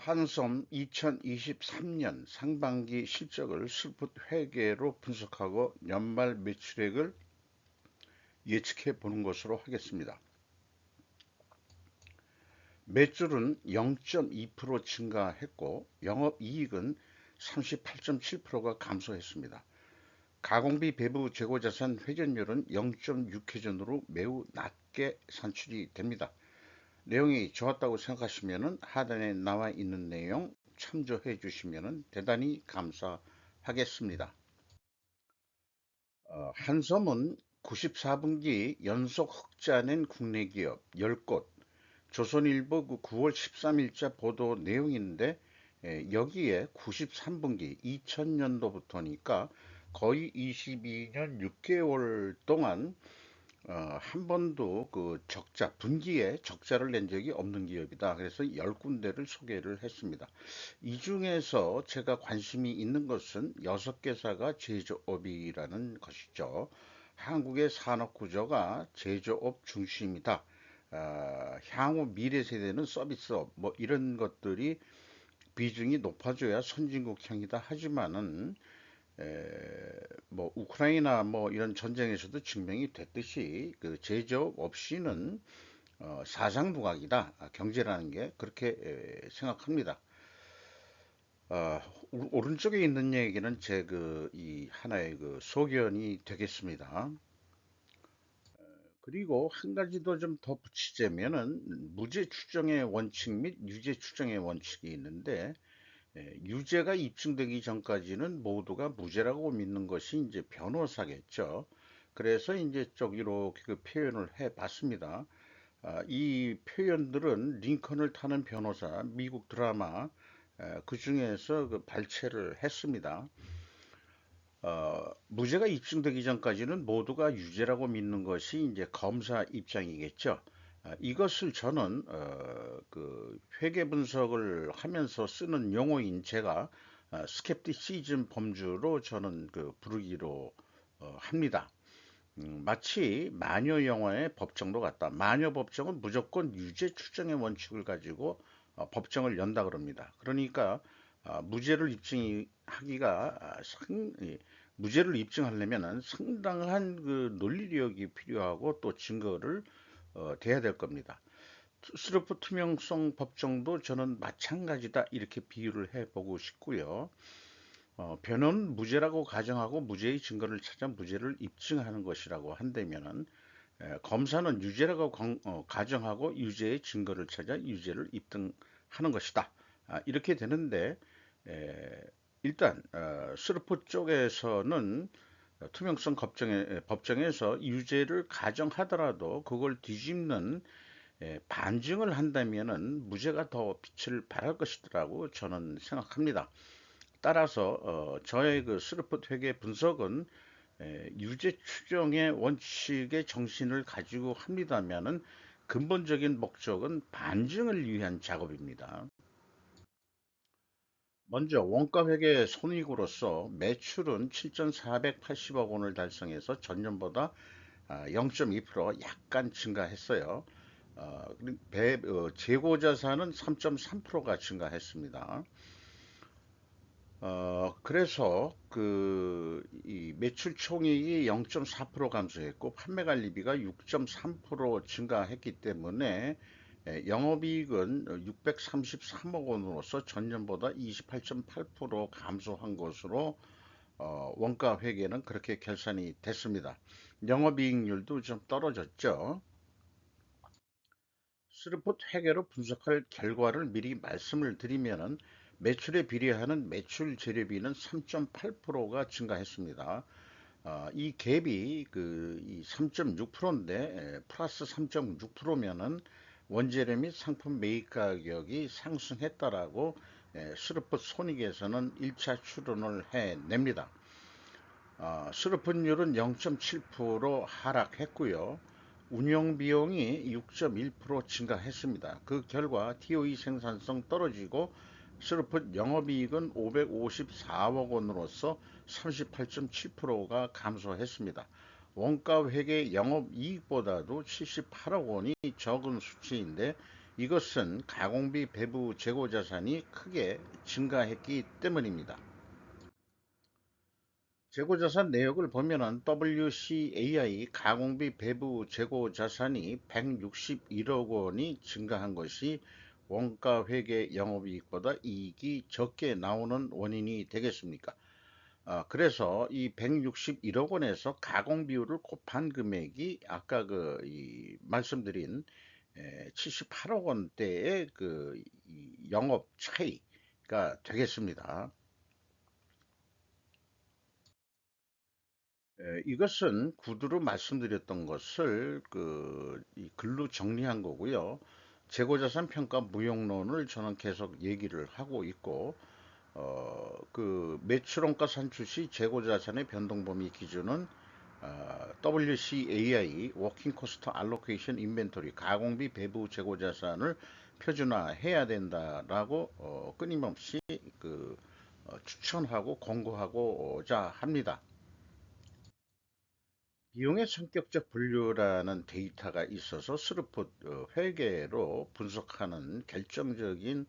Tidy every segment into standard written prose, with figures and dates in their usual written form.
한섬 2023년 상반기 실적을 슬픈 회계로 분석하고 연말 매출액을 예측해 보는 것으로 하겠습니다. 매출은 0.2% 증가했고 영업이익은 38.7%가 감소했습니다. 가공비 배부 재고자산 회전율은 0.6회전으로 매우 낮게 산출이 됩니다. 내용이 좋았다고 생각하시면 하단에 나와 있는 내용 참조해 주시면 대단히 감사하겠습니다. 한섬은 94분기 연속 흑자 낸 국내 기업 10곳, 조선일보 9월 13일자 보도 내용인데 여기에 93분기 2000년도부터니까 거의 22년 6개월 동안 한 번도 그 적자, 분기에 적자를 낸 적이 없는 기업이다. 그래서 10군데를 소개를 했습니다. 이 중에서 제가 관심이 있는 것은 6개사가 제조업이라는 것이죠. 한국의 산업 구조가 제조업 중심이다. 향후 미래 세대는 서비스업, 뭐 이런 것들이 비중이 높아져야 선진국형이다. 하지만은 뭐 우크라이나 뭐 이런 전쟁에서도 증명이 됐듯이 그 제조업 없이는 사상부각이다. 경제라는 게 그렇게 생각합니다. 어, 오른쪽에 있는 얘기는 제 그 이 하나의 그 소견이 되겠습니다. 그리고 한 가지 더 좀 덧붙이자면은 무죄 추정의 원칙 및 유죄 추정의 원칙이 있는데 유죄가 입증되기 전까지는 모두가 무죄라고 믿는 것이 이제 변호사겠죠. 그래서 이제 쪽 이렇게 그 표현을 해 봤습니다. 이 표현들은 링컨을 타는 변호사, 미국 드라마 그 중에서 그 발췌를 했습니다. 무죄가 입증되기 전까지는 모두가 유죄라고 믿는 것이 이제 검사 입장이겠죠. 이것을 저는 그 회계 분석을 하면서 쓰는 용어인 제가 스캡티시즘 범주로 저는 그 부르기로 합니다. 마치 마녀 영화의 법정도 같다. 마녀 법정은 무조건 유죄 추정의 원칙을 가지고 법정을 연다 그럽니다. 그러니까 무죄를 입증하기가 무죄를 입증하려면 상당한 그 논리력이 필요하고 또 증거를 대야 될 겁니다. 스루프 투명성 법정도 저는 마찬가지다 이렇게 비유를 해보고 싶고요. 변호는 무죄라고 가정하고 무죄의 증거를 찾아 무죄를 입증하는 것이라고 한다면은 검사는 유죄라고 가정하고 유죄의 증거를 찾아 유죄를 입증하는 것이다. 이렇게 되는데 일단 스루프 쪽에서는 투명성 법정에서 유죄를 가정하더라도 그걸 뒤집는 반증을 한다면은 무죄가 더 빛을 발할 것이라고 저는 생각합니다. 따라서 저의 그 스루프 회계 분석은 유죄 추정의 원칙의 정신을 가지고 합니다면은 근본적인 목적은 반증을 위한 작업입니다. 먼저 원가 회계 손익으로서 매출은 7,480억 원을 달성해서 전년보다 0.2% 약간 증가했어요. 재고 자산은 3.3%가 증가했습니다. 그래서 이 매출 총액이 0.4% 감소했고 판매 관리비가 6.3% 증가했기 때문에 영업이익은 633억 원으로서 전년보다 28.8% 감소한 것으로 원가 회계는 그렇게 결산이 됐습니다. 영업이익률도 좀 떨어졌죠. 스루풋 회계로 분석할 결과를 미리 말씀을 드리면은 매출에 비례하는 매출 재료비는 3.8%가 증가했습니다. 이 갭이 이 3.6%인데 플러스 3.6%면은 원재료 및 상품 매입 가격이 상승했다라고 스루풋 손익에서는 1차 추론을 해냅니다. 수료분율은 0.7% 하락했고요. 운영 비용이 6.1% 증가했습니다. 그 결과 TOE 생산성 떨어지고 수료분 영업이익은 554억 원으로서 38.7%가 감소했습니다. 원가 회계 영업이익보다도 78억 원이 적은 수치인데 이것은 가공비 배부 재고 자산이 크게 증가했기 때문입니다. 재고자산 내역을 보면은 WCAI 가공비 배부 재고자산이 161억 원이 증가한 것이 원가 회계 영업이익보다 이익이 적게 나오는 원인이 되겠습니까? 그래서 이 161억 원에서 가공 비율을 곱한 금액이 아까 말씀드린 78억 원대의 이 영업 차이가 되겠습니다. 이것은 구두로 말씀드렸던 것을 이 글로 정리한 거고요. 재고자산 평가 무용론을 저는 계속 얘기를 하고 있고, 매출원가 산출 시 재고자산의 변동 범위 기준은 WCAI Working Cost Allocation Inventory 가공비 배부 재고자산을 표준화해야 된다라고 끊임없이 추천하고 권고하고자 합니다. 비용의 성격적 분류라는 데이터가 있어서 스루풋 회계로 분석하는 결정적인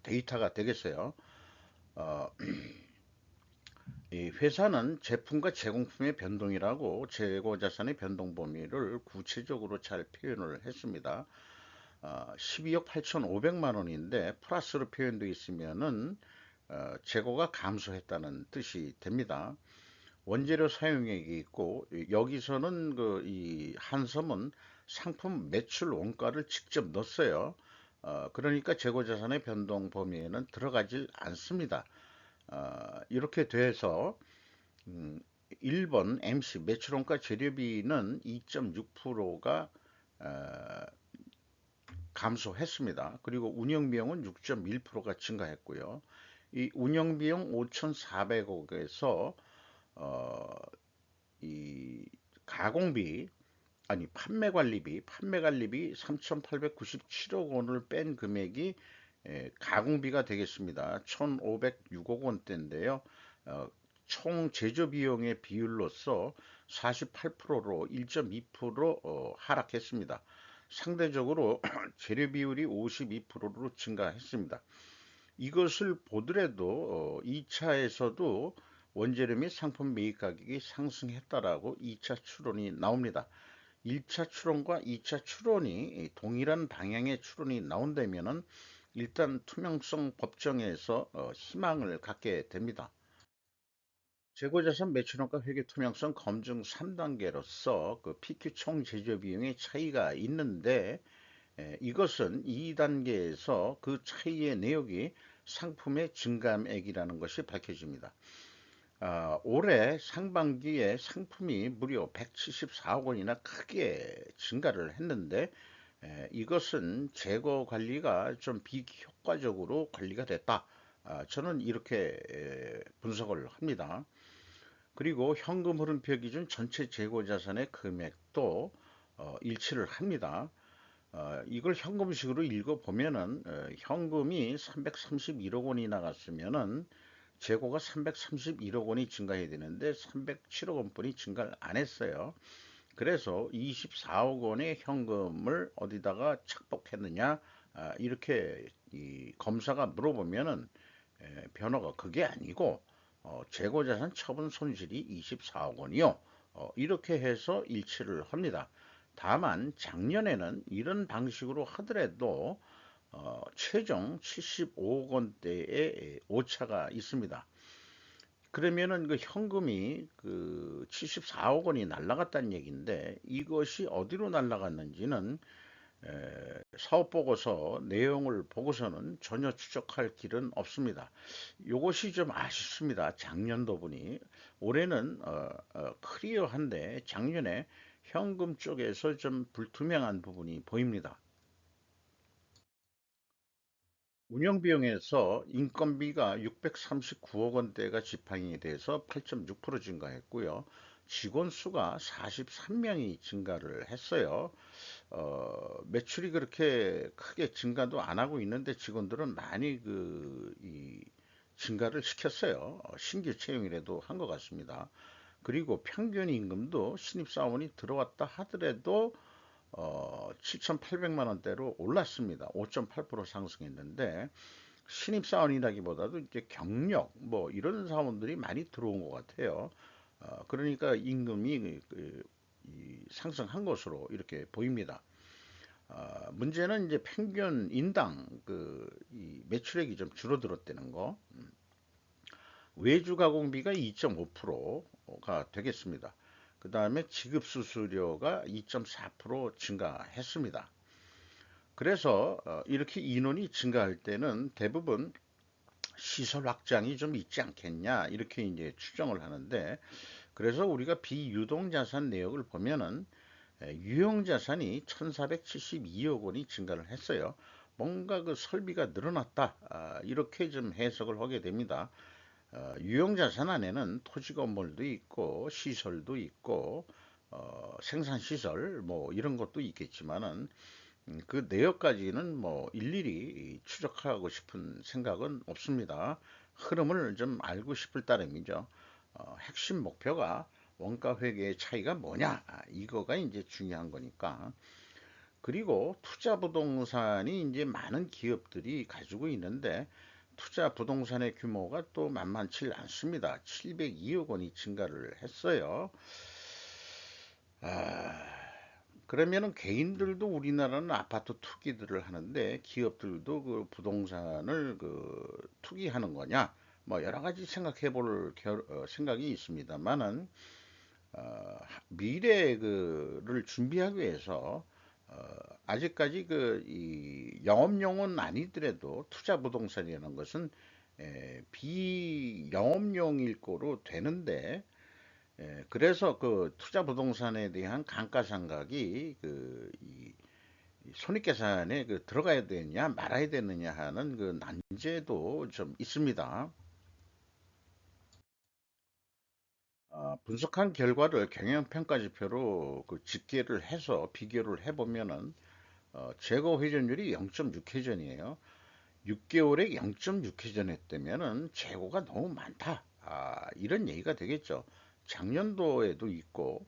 데이터가 되겠어요. 어, 이 회사는 제품과 제공품의 변동이라고 재고 자산의 변동 범위를 구체적으로 잘 표현을 했습니다. 12억 8,500만 원인데 플러스로 표현되어 있으면은 재고가 감소했다는 뜻이 됩니다. 원재료 사용액이 있고 여기서는 이 한섬은 상품 매출 원가를 직접 넣었어요. 그러니까 재고자산의 변동 범위에는 들어가질 않습니다. 이렇게 돼서 음, 1번 MC 매출원가 재료비는 2.6%가 감소했습니다. 그리고 운영비용은 6.1%가 증가했고요. 이 운영비용 5,400억에서 어, 이 가공비 아니 판매관리비 3,897억 원을 뺀 금액이 가공비가 되겠습니다. 1,506억 원대인데요. 어, 총 제조 비용의 비율로서 48%로 1.2% 하락했습니다. 상대적으로 재료 비율이 52%로 증가했습니다. 이것을 보더라도 2차에서도 원재료 및 상품 매입 가격이 상승했다라고 2차 추론이 나옵니다. 1차 추론과 2차 추론이 동일한 방향의 추론이 나온다면은 일단 투명성 법정에서 희망을 갖게 됩니다. 재고자산 매출원가 회계 투명성 검증 3단계로서 PQ 총 제조 비용의 차이가 있는데 이것은 2단계에서 그 차이의 내역이 상품의 증감액이라는 것이 밝혀집니다. 올해 상반기에 상품이 무려 174억 원이나 크게 증가를 했는데 이것은 재고 관리가 좀 비효과적으로 관리가 됐다. 저는 이렇게 분석을 합니다. 그리고 현금 흐름표 기준 전체 재고 자산의 금액도 일치를 합니다. 이걸 현금식으로 읽어보면은 현금이 331억 원이 나갔으면은 재고가 331억 원이 증가해야 되는데 307억 원뿐이 증가를 안 했어요. 그래서 24억 원의 현금을 어디다가 착복했느냐 이렇게 이 검사가 물어보면은 변호가 그게 아니고 재고자산 처분 손실이 24억 원이요. 이렇게 해서 일치를 합니다. 다만 작년에는 이런 방식으로 하더라도 최종 75억 원대의 오차가 있습니다. 그러면은 그 현금이 74억 원이 날라갔다는 얘기인데 이것이 어디로 날라갔는지는 사업 보고서 내용을 보고서는 전혀 추적할 길은 없습니다. 이것이 좀 아쉽습니다. 작년도 보니 올해는 클리어한데 작년에 현금 쪽에서 좀 불투명한 부분이 보입니다. 운영비용에서 인건비가 639억 원대가 지판이 돼서 8.6% 증가했고요. 직원 수가 43명이 증가를 했어요. 매출이 그렇게 크게 증가도 안 하고 있는데 직원들은 많이 이 증가를 시켰어요. 신규 채용이라도 한 것 같습니다. 그리고 평균 임금도 신입사원이 들어왔다 하더라도 7,800만 원대로 올랐습니다. 5.8% 상승했는데 신입사원이라기보다도 이제 경력 뭐 이런 사원들이 많이 들어온 것 같아요. 그러니까 임금이 이 상승한 것으로 이렇게 보입니다. 문제는 이제 평균 인당 이 매출액이 좀 줄어들었다는 거. 외주 가공비가 2.5%가 되겠습니다. 그 다음에 지급 수수료가 2.4% 증가했습니다. 그래서 이렇게 인원이 증가할 때는 대부분 시설 확장이 좀 있지 않겠냐 이렇게 이제 추정을 하는데, 그래서 우리가 비유동자산 내역을 보면은 유형자산이 1472억 원이 증가를 했어요. 뭔가 그 설비가 늘어났다, 이렇게 좀 해석을 하게 됩니다. 유형자산 안에는 토지 건물도 있고 시설도 있고 생산시설 뭐 이런 것도 있겠지만은 그 내역까지는 뭐 일일이 추적하고 싶은 생각은 없습니다. 흐름을 좀 알고 싶을 따름이죠. 핵심 목표가 원가 회계의 차이가 뭐냐, 이거가 이제 중요한 거니까. 그리고 투자 부동산이 이제 많은 기업들이 가지고 있는데 투자 부동산의 규모가 또 만만치 않습니다. 702억 원이 증가를 했어요. 아, 그러면은 개인들도 우리나라는 아파트 투기들을 하는데 기업들도 그 부동산을 투기하는 거냐? 뭐 여러 가지 생각해 볼 생각이 있습니다만은 미래 그를 준비하기 위해서 아직까지 이 영업용은 아니더라도 투자 부동산이라는 것은 비영업용일 거로 되는데, 그래서 그 투자 부동산에 대한 감가상각이 이 손익계산에 들어가야 되느냐 말아야 되느냐 하는 그 난제도 좀 있습니다. 분석한 결과를 경영평가지표로 집계를 해서 비교를 해보면은 재고 회전율이 0.6회전이에요. 6개월에 0.6회전 했다면은 재고가 너무 많다. 이런 얘기가 되겠죠. 작년도에도 있고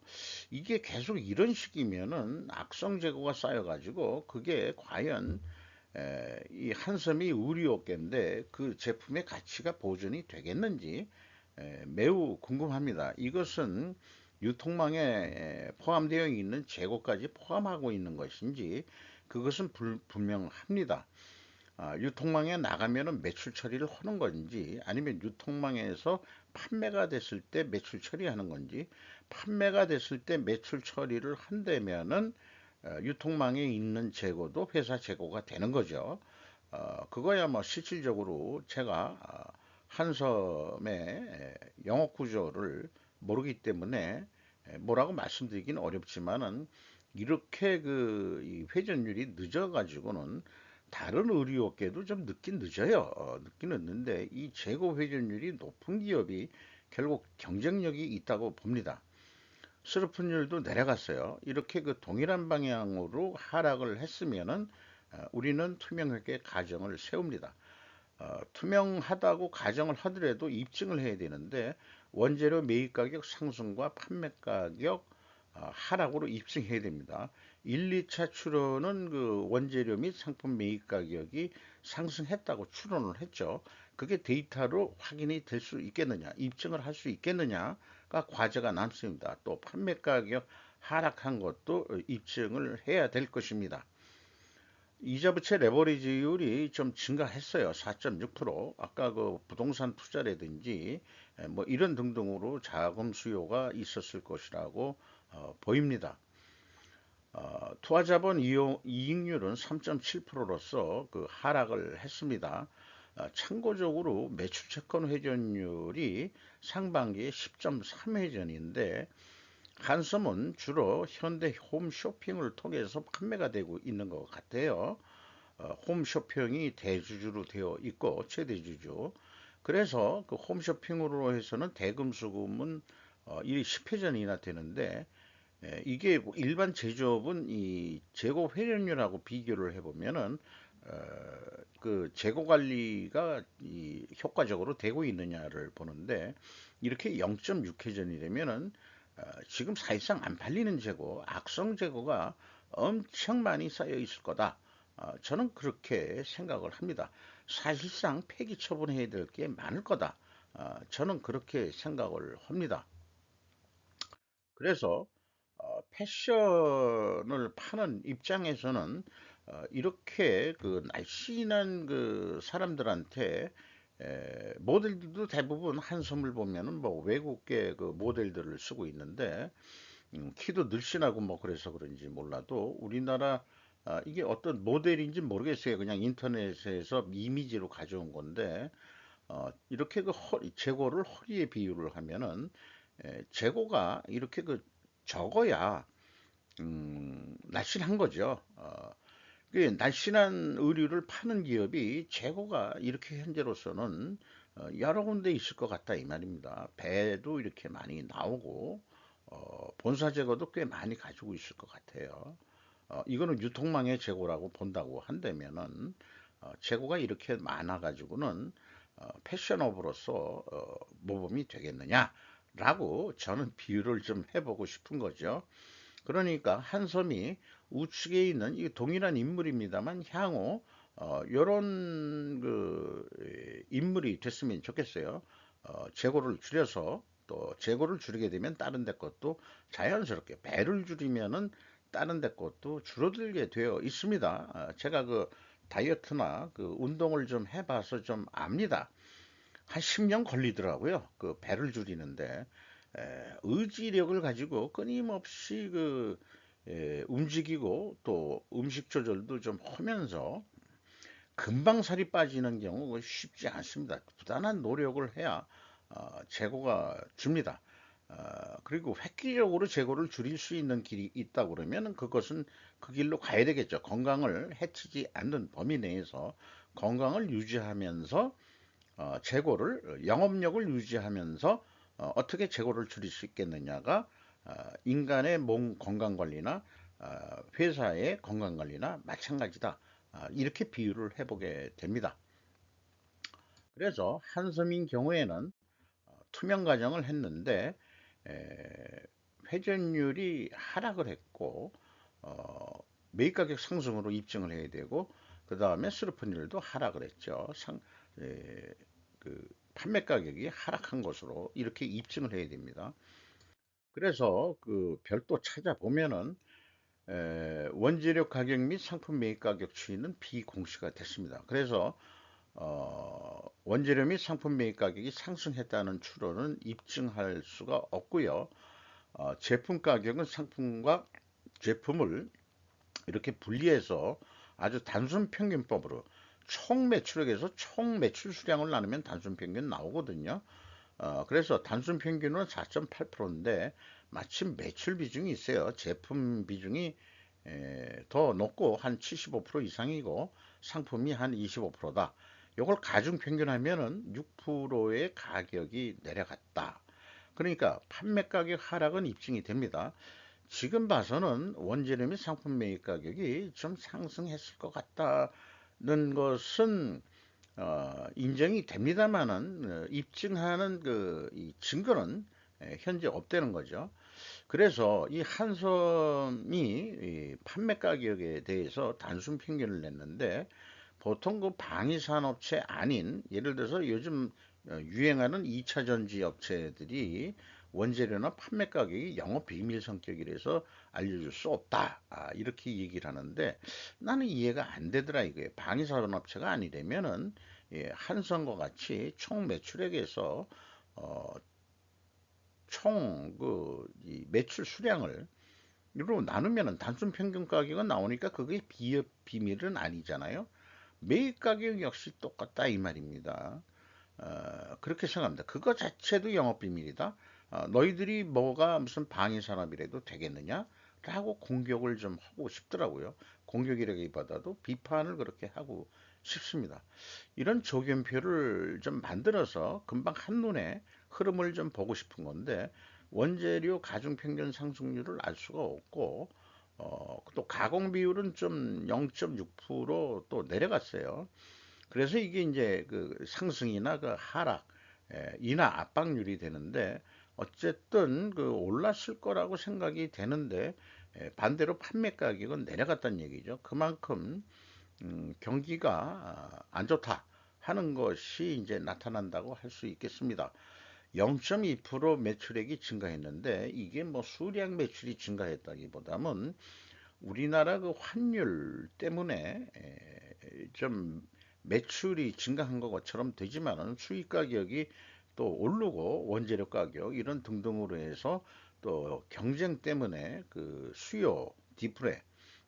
이게 계속 이런 식이면은 악성 재고가 쌓여가지고 그게 과연 이 한섬이 의류업계인데 그 제품의 가치가 보존이 되겠는지 매우 궁금합니다. 이것은 유통망에 포함되어 있는 재고까지 포함하고 있는 것인지 그것은 분명합니다. 유통망에 나가면은 매출 처리를 하는 건지 아니면 유통망에서 판매가 됐을 때 매출 처리하는 건지, 판매가 됐을 때 매출 처리를 한다면은 유통망에 있는 재고도 회사 재고가 되는 거죠. 그거야 뭐 실질적으로 제가 한섬의 영업 구조를 모르기 때문에 뭐라고 말씀드리긴 어렵지만은 이렇게 이 회전율이 늦어가지고는 다른 의류업계도 좀 늦긴 늦어요. 늦긴 늦는데 이 재고 회전율이 높은 기업이 결국 경쟁력이 있다고 봅니다. 수르픈율도 내려갔어요. 이렇게 동일한 방향으로 하락을 했으면은 우리는 투명하게 가정을 세웁니다. 투명하다고 가정을 하더라도 입증을 해야 되는데 원재료 매입 가격 상승과 판매 가격 하락으로 입증해야 됩니다. 1, 2차 추론은 원재료 및 상품 매입 가격이 상승했다고 추론을 했죠. 그게 데이터로 확인이 될 수 있겠느냐, 입증을 할 수 있겠느냐가 과제가 남습니다. 또 판매 가격 하락한 것도 입증을 해야 될 것입니다. 이자 부채 레버리지율이 좀 증가했어요. 4.6%. 아까 부동산 투자라든지 뭐 이런 등등으로 자금 수요가 있었을 것이라고 보입니다. 투하자본 이익률은 3.7%로서 하락을 했습니다. 참고적으로 매출채권 회전율이 상반기에 10.3회전인데 한섬은 주로 현대 홈쇼핑을 통해서 판매가 되고 있는 것 같아요. 홈쇼핑이 대주주로 되어 있고 최대주주. 그래서 홈쇼핑으로 해서는 대금수금은 10회전이나 되는데 이게 뭐 일반 제조업은 이 재고 회전율하고 비교를 해보면은 어, 재고 관리가 효과적으로 되고 있느냐를 보는데 이렇게 0.6회전이 되면은 지금 사실상 안 팔리는 재고, 악성 재고가 엄청 많이 쌓여 있을 거다. 저는 그렇게 생각을 합니다. 사실상 폐기 처분해야 될 게 많을 거다. 저는 그렇게 생각을 합니다. 그래서 패션을 파는 입장에서는 이렇게 그 날씬한 그 사람들한테 모델들도 대부분 한섬을 보면은 뭐 외국계 그 모델들을 쓰고 있는데 키도 늘씬하고 뭐 그래서 그런지 몰라도 우리나라 이게 어떤 모델인지 모르겠어요. 그냥 인터넷에서 이미지로 가져온 건데 이렇게 그 재고를 허리에 비유를 하면은 재고가 이렇게 그 적어야 날씬한 거죠. 그 날씬한 의류를 파는 기업이 재고가 이렇게 현재로서는 여러 군데 있을 것 같다 이 말입니다. 배도 이렇게 많이 나오고 본사 재고도 꽤 많이 가지고 있을 것 같아요. 이거는 유통망의 재고라고 본다고 한다면은 재고가 이렇게 많아 가지고는 패션업으로서 모범이 되겠느냐라고 저는 비유를 좀 해보고 싶은 거죠. 그러니까 한섬이 우측에 있는 이 동일한 인물입니다만 향후 요런 그 인물이 됐으면 좋겠어요. 재고를 줄여서 또 재고를 줄이게 되면 다른 데 것도 자연스럽게 배를 줄이면은 다른 데 것도 줄어들게 되어 있습니다. 제가 그 다이어트나 그 운동을 좀 해봐서 좀 압니다. 한 10년 걸리더라고요. 그 배를 줄이는데 의지력을 가지고 끊임없이 그 움직이고 또 음식 조절도 좀 하면서 금방 살이 빠지는 경우 쉽지 않습니다. 부단한 노력을 해야 재고가 줍니다. 그리고 획기적으로 재고를 줄일 수 있는 길이 있다 그러면 그것은 그 길로 가야 되겠죠. 건강을 해치지 않는 범위 내에서 건강을 유지하면서 재고를 영업력을 유지하면서 어떻게 재고를 줄일 수 있겠느냐가 인간의 몸 건강 관리나 회사의 건강 관리나 마찬가지다. 이렇게 비유를 해보게 됩니다. 그래서 한섬인 경우에는 투명 가정을 했는데 회전율이 하락을 했고 매입 가격 상승으로 입증을 해야 되고 그 다음에 수르프닐도 하락을 했죠. 에, 그 판매 가격이 하락한 것으로 이렇게 입증을 해야 됩니다. 그래서 그 별도 찾아보면은 원재료 가격 및 상품 매입 가격 추이는 비공시가 됐습니다. 그래서 원재료 및 상품 매입 가격이 상승했다는 추론은 입증할 수가 없고요. 제품 가격은 상품과 제품을 이렇게 분리해서 아주 단순 평균법으로 총 매출액에서 총 매출 수량을 나누면 단순 평균 나오거든요. 그래서 단순 평균은 4.8%인데 마침 매출 비중이 있어요. 제품 비중이 더 높고 한 75% 이상이고 상품이 한 25%다. 이걸 가중 평균하면은 6%의 가격이 내려갔다. 그러니까 판매 가격 하락은 입증이 됩니다. 지금 봐서는 원재료 및 상품 매입 가격이 좀 상승했을 것 같다는 것은 인정이 됩니다만은 입증하는 이 증거는 현재 없다는 거죠. 그래서 이 한섬이 이 판매 가격에 대해서 단순 평균을 냈는데 보통 그 방위산업체 아닌 예를 들어서 요즘 유행하는 2차 전지 업체들이 원재료나 판매 가격이 영업 비밀 성격이라서 알려줄 수 없다. 이렇게 얘기를 하는데 나는 이해가 안 되더라 이거예요. 방위산업체가 아니라면은 한성과 같이 총 매출액에서 어, 총그 매출 수량을 이로 나누면은 단순 평균 가격은 나오니까 그게 비밀은 아니잖아요. 매입 가격 역시 똑같다 이 말입니다. 그렇게 생각합니다. 그거 자체도 영업 비밀이다. 너희들이 뭐가 무슨 방위 산업이라도 되겠느냐? 라고 공격을 좀 하고 싶더라고요. 공격이라기보다도 비판을 그렇게 하고 싶습니다. 이런 조견표를 좀 만들어서 금방 한눈에 흐름을 좀 보고 싶은 건데 원재료 가중평균 상승률을 알 수가 없고 또 가공 비율은 좀 0.6%또 내려갔어요. 그래서 이게 이제 그 상승이나 그 하락, 인하 압박률이 되는데 어쨌든 그 올랐을 거라고 생각이 되는데 반대로 판매 가격은 내려갔다는 얘기죠. 그만큼 경기가 안 좋다 하는 것이 이제 나타난다고 할 수 있겠습니다. 0.2% 매출액이 증가했는데 이게 뭐 수량 매출이 증가했다기보다는 우리나라 그 환율 때문에 좀 매출이 증가한 것처럼 되지만은 수입 가격이 또 오르고 원재료 가격 이런 등등으로 해서 또 경쟁 때문에 그 수요 디프레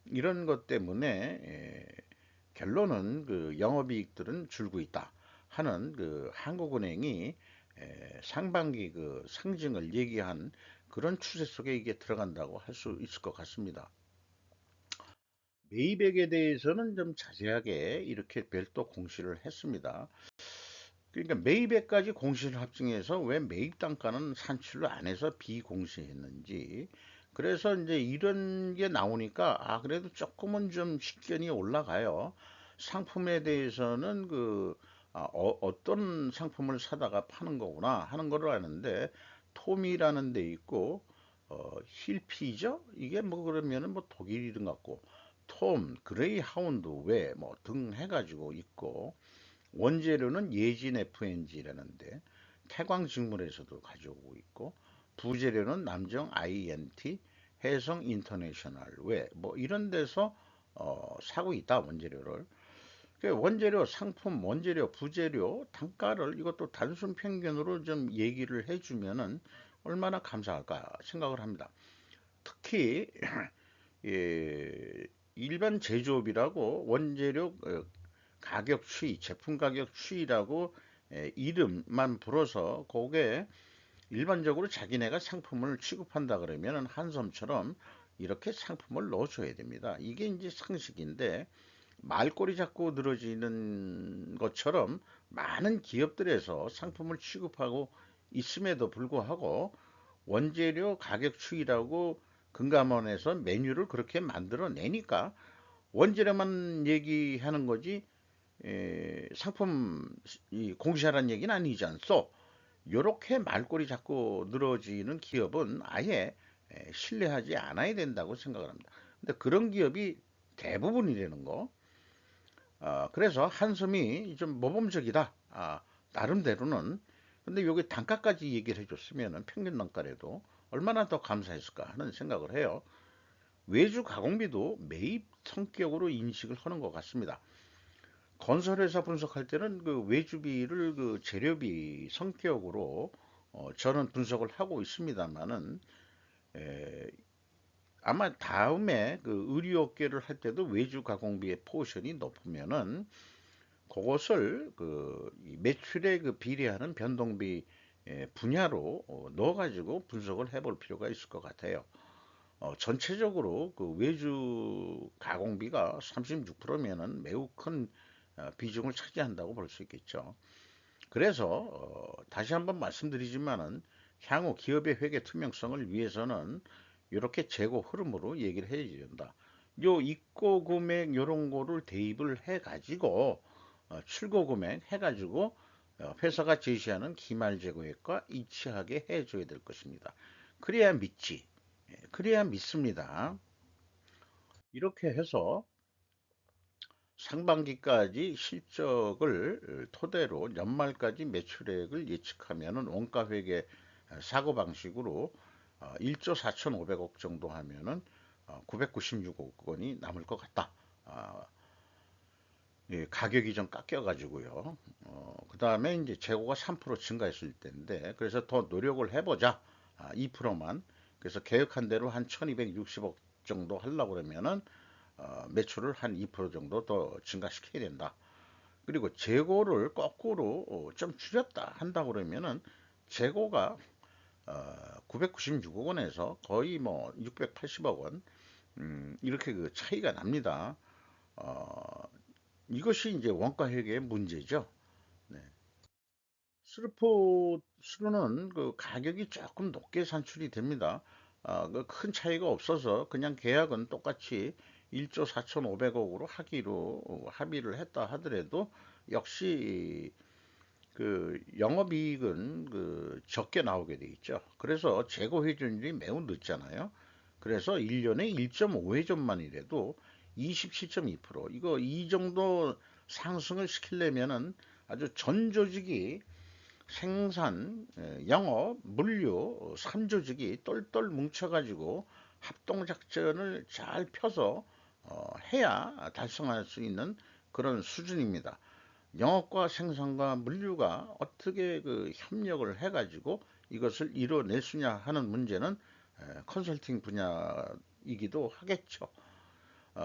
이런 것 때문에 결론은 그 영업이익들은 줄고 있다 하는 그 한국은행이 상반기 그 상징을 얘기한 그런 추세 속에 이게 들어간다고 할 수 있을 것 같습니다. 메이백에 대해서는 좀 자세하게 이렇게 별도 공시를 했습니다. 그러니까 메이백까지 공시를 합증해서 왜 매입 단가는 산출을 안 해서 비공시했는지. 그래서 이제 이런 게 나오니까 그래도 조금은 좀 식견이 올라가요. 상품에 대해서는 어떤 상품을 사다가 파는 거구나 하는 걸 아는데 톰이라는 데 있고 힐피죠? 이게 뭐 그러면은 뭐 독일 이름 같고 톰, 그레이 하운드 왜 뭐 등 해가지고 있고 원재료는 예진 FNG라는데 태광직물에서도 가져오고 있고 부재료는 남정 INT, 해성 인터내셔널 왜 뭐 이런 데서 사고 있다 원재료를. 그 원재료, 상품, 원재료, 부재료 단가를 이것도 단순 평균으로 좀 얘기를 해주면은 얼마나 감사할까 생각을 합니다. 특히 예, 일반 제조업이라고 원재료 가격 추이, 제품 가격 추이라고 이름만 불어서 그게 일반적으로 자기네가 상품을 취급한다 그러면 한섬처럼 이렇게 상품을 넣어줘야 됩니다. 이게 이제 상식인데 말꼬리 잡고 늘어지는 것처럼 많은 기업들에서 상품을 취급하고 있음에도 불구하고 원재료 가격 추이라고 금감원에서 메뉴를 그렇게 만들어 내니까 원재료만 얘기하는 거지 상품 공시하라는 얘기는 아니지 않소? 요렇게 말꼬리 잡고 늘어지는 기업은 아예 신뢰하지 않아야 된다고 생각을 합니다. 근데 그런 기업이 대부분이라는 거. 그래서 한섬이 좀 모범적이다. 나름대로는. 근데 여기 단가까지 얘기를 해줬으면 평균 단가라도 얼마나 더 감사했을까 하는 생각을 해요. 외주 가공비도 매입 성격으로 인식을 하는 것 같습니다. 건설회사 분석할 때는 그 외주비를 그 재료비 성격으로 저는 분석을 하고 있습니다만은 아마 다음에 그 의류업계를 할 때도 외주 가공비의 포션이 높으면은 그것을 그 매출에 그 비례하는 변동비 분야로 넣어가지고 분석을 해볼 필요가 있을 것 같아요. 전체적으로 그 외주 가공비가 36%면은 매우 큰 비중을 차지한다고 볼 수 있겠죠. 그래서 다시 한번 말씀드리지만은 향후 기업의 회계 투명성을 위해서는 이렇게 재고 흐름으로 얘기를 해야 된다. 요 입고 금액 요런 거를 대입을 해 가지고 출고 금액 해 가지고 회사가 제시하는 기말 재고액과 일치하게 해줘야 될 것입니다. 그래야 믿지. 그래야 믿습니다. 이렇게 해서 상반기까지 실적을 토대로 연말까지 매출액을 예측하면은 원가회계 사고방식으로 1조 4,500억 정도 하면은 996억 원이 남을 것 같다. 아, 예, 가격이 좀 깎여가지고요. 그 다음에 이제 재고가 3% 증가했을 때인데, 그래서 더 노력을 해보자. 2%만. 그래서 계획한 대로 한 1260억 정도 하려고 그러면은, 매출을 한 2% 정도 더 증가시켜야 된다. 그리고 재고를 거꾸로 좀 줄였다 한다고 그러면은, 재고가 996억 원에서 거의 뭐 680억 원, 이렇게 그 차이가 납니다. 어, 이것이 이제 원가 회계의 문제죠. 네. 수르포수로는 그 가격이 조금 높게 산출이 됩니다. 그큰 차이가 없어서 그냥 계약은 똑같이 1조 4,500억으로 하기로 합의를 했다 하더라도 역시 그 영업이익은 그 적게 나오게 돼 있죠. 그래서 재고 회전율이 매우 늦잖아요. 그래서 1년에 1.5회전만이라도 27.2%, 이거 이 정도 상승을 시키려면은 아주 전 조직이 생산, 영업, 물류, 3조직이 똘똘 뭉쳐가지고 합동작전을 잘 펴서 해야 달성할 수 있는 그런 수준입니다. 영업과 생산과 물류가 어떻게 그 협력을 해가지고 이것을 이뤄낼 수냐 하는 문제는 컨설팅 분야이기도 하겠죠.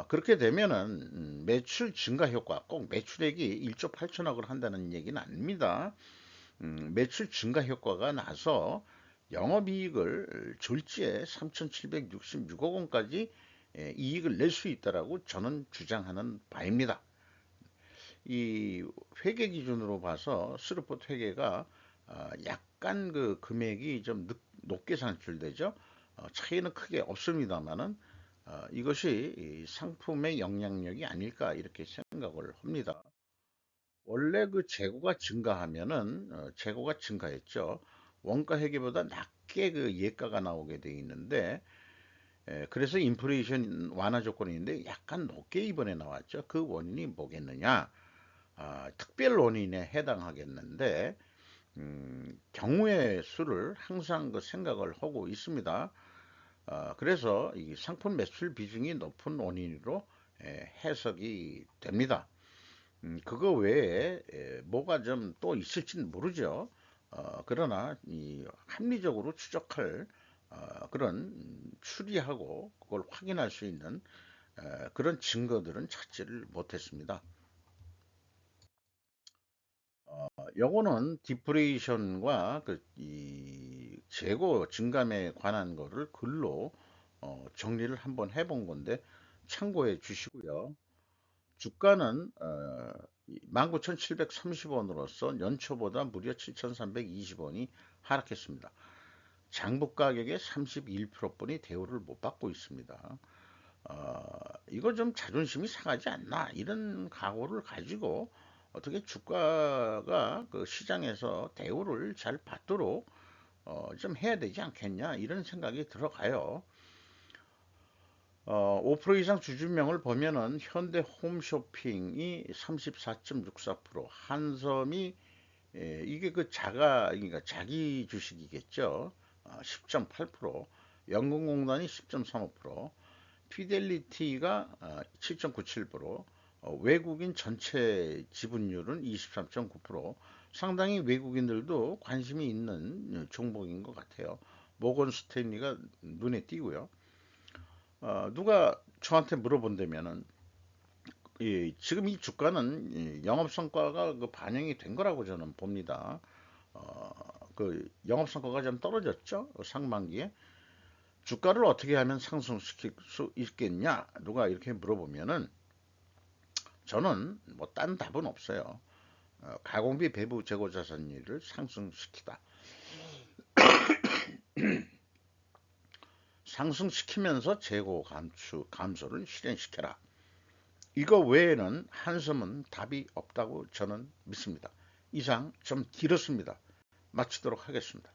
그렇게 되면은 매출 증가 효과, 꼭 매출액이 1조 8천억을 한다는 얘기는 아닙니다. 매출 증가 효과가 나서 영업이익을 졸지에 3,766억 원까지 이익을 낼 수 있다라고 저는 주장하는 바입니다. 이 회계 기준으로 봐서 스루포트 회계가 약간 그 금액이 좀 높게 산출되죠. 차이는 크게 없습니다만은 이것이 이 상품의 영향력이 아닐까 이렇게 생각을 합니다. 원래 그 재고가 증가하면은 재고가 증가했죠. 원가 회계보다 낮게 그 예가가 나오게 돼 있는데 그래서 인플레이션 완화 조건인데 약간 높게 이번에 나왔죠. 그 원인이 뭐겠느냐? 특별 원인에 해당하겠는데 경우의 수를 항상 그 생각을 하고 있습니다. 그래서 이 상품 매출 비중이 높은 원인으로 해석이 됩니다. 그거 외에 뭐가 좀 또 있을지는 모르죠. 그러나 이 합리적으로 추적할 그런 추리하고 그걸 확인할 수 있는 그런 증거들은 찾지를 못했습니다. 요거는 디프레이션과 이 재고 증감에 관한 거를 글로 정리를 한번 해본 건데 참고해 주시고요. 주가는 19,730원으로서 연초보다 무려 7,320원이 하락했습니다. 장부 가격의 31%뿐이 대우를 못 받고 있습니다. 이거 좀 자존심이 상하지 않나 이런 각오를 가지고 어떻게 주가가 그 시장에서 대우를 잘 받도록 좀 해야 되지 않겠냐 이런 생각이 들어가요. 5% 이상 주주명을 보면은 현대 홈쇼핑이 34.64%, 한섬이 이게 그 그러니까 자기 주식이겠죠. 10.8%, 연금공단이 10.35%, 피델리티가 7.97%, 외국인 전체 지분율은 23.9%, 상당히 외국인들도 관심이 있는 종목인 것 같아요. 모건 스탠리가 눈에 띄고요. 누가 저한테 물어본다면은 지금 이 주가는 영업 성과가 그 반영이 된 거라고 저는 봅니다. 어, 그 영업 성과가 좀 떨어졌죠. 상반기에 주가를 어떻게 하면 상승시킬 수 있겠냐? 누가 이렇게 물어보면은 저는 뭐 딴 답은 없어요. 가공비 배부 재고 자산율을 상승시키다. 상승시키면서 재고 감소를 실현시켜라. 이거 외에는 한숨은 답이 없다고 저는 믿습니다. 이상 좀 길었습니다. 마치도록 하겠습니다.